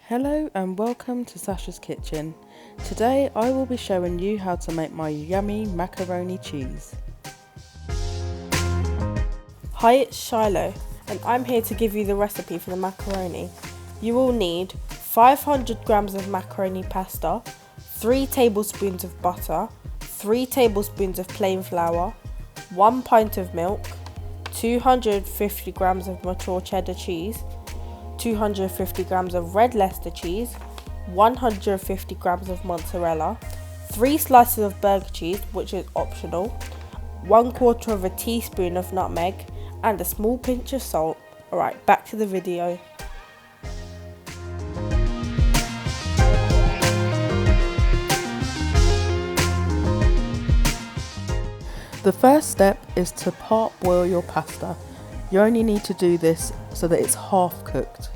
Hello and welcome to Sacha's Kitchen. Today I will be showing you how to make my yummy macaroni cheese. Hi, it's Shiloh and I'm here to give you the recipe for the macaroni. You will need 500 grams of macaroni pasta, 3 tablespoons of butter, 3 tablespoons of plain flour, 1 pint of milk, 250 grams of mature cheddar cheese, 250 grams of Red Leicester cheese, 150 grams of mozzarella, 3 slices of burger cheese, which is optional, 1/4 of a teaspoon of nutmeg, and a small pinch of salt. Alright, back to the video. The first step is to parboil your pasta. You only need to do this so that it's half cooked.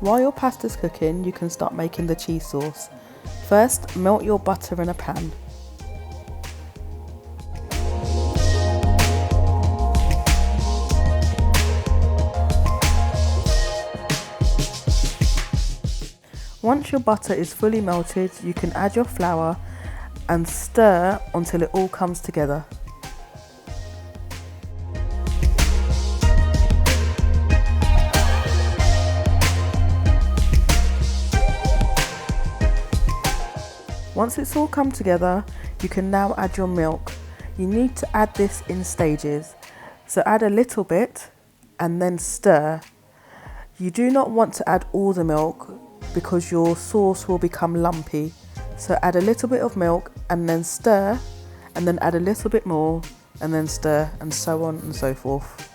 While your pasta's cooking, you can start making the cheese sauce. First, melt your butter in a pan. Once your butter is fully melted, you can add your flour and stir until it all comes together. Once it's all come together, you can now add your milk. You need to add this in stages. So add a little bit and then stir. You do not want to add all the milk because your sauce will become lumpy. So add a little bit of milk and then stir, and then add a little bit more and then stir, and so on and so forth.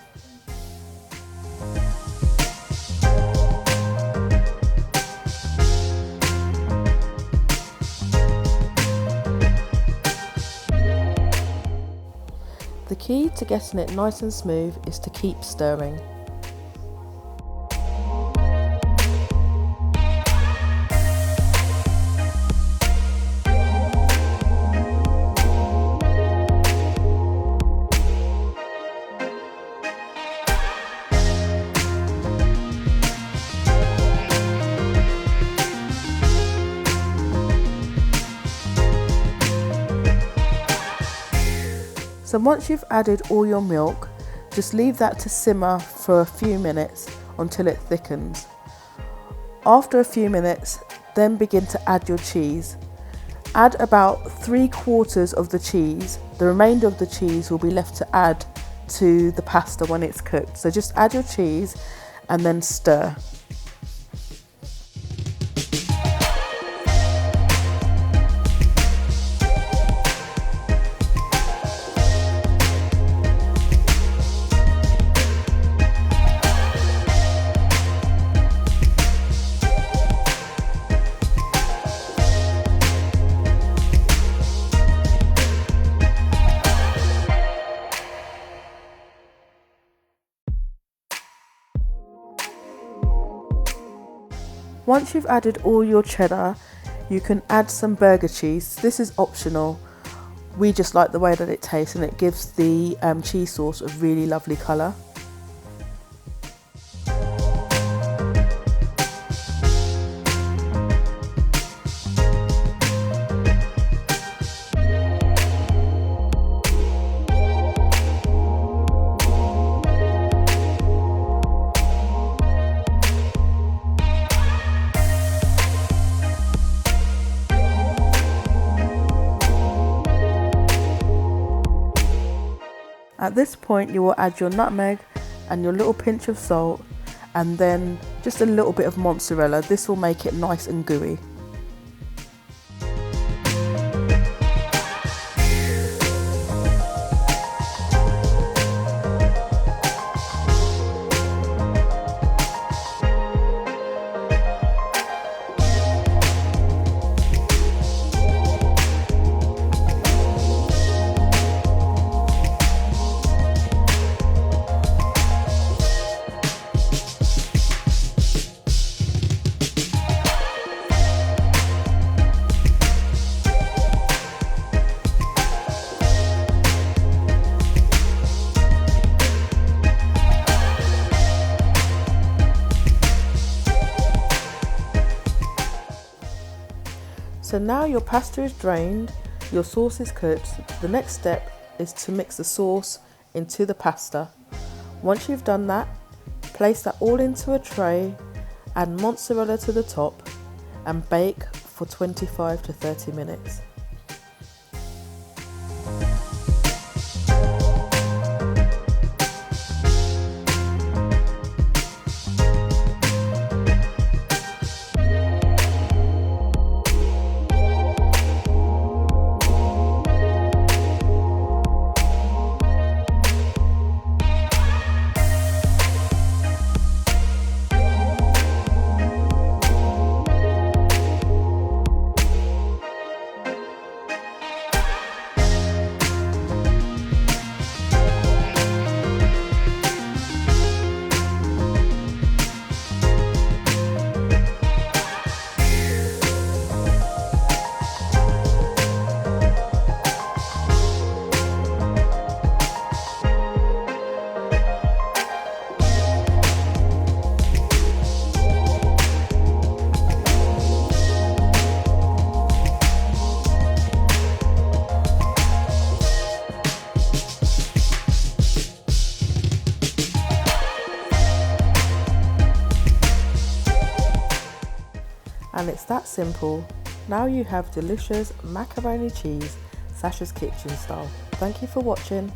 The key to getting it nice and smooth is to keep stirring. So once you've added all your milk, just leave that to simmer for a few minutes until it thickens. After a few minutes, then begin to add your cheese. Add about 3/4 of the cheese. The remainder of the cheese will be left to add to the pasta when it's cooked. So just add your cheese and then stir. Once you've added all your cheddar, you can add some burger cheese. This is optional. We just like the way that it tastes, and it gives the cheese sauce a really lovely colour. At this point, you will add your nutmeg and your little pinch of salt, and then just a little bit of mozzarella. This will make it nice and gooey. So now your pasta is drained, your sauce is cooked. The next step is to mix the sauce into the pasta. Once you've done that, place that all into a tray, add mozzarella to the top and bake for 25 to 30 minutes. And it's that simple. Now you have delicious macaroni cheese, Sacha's kitchen style. Thank you for watching.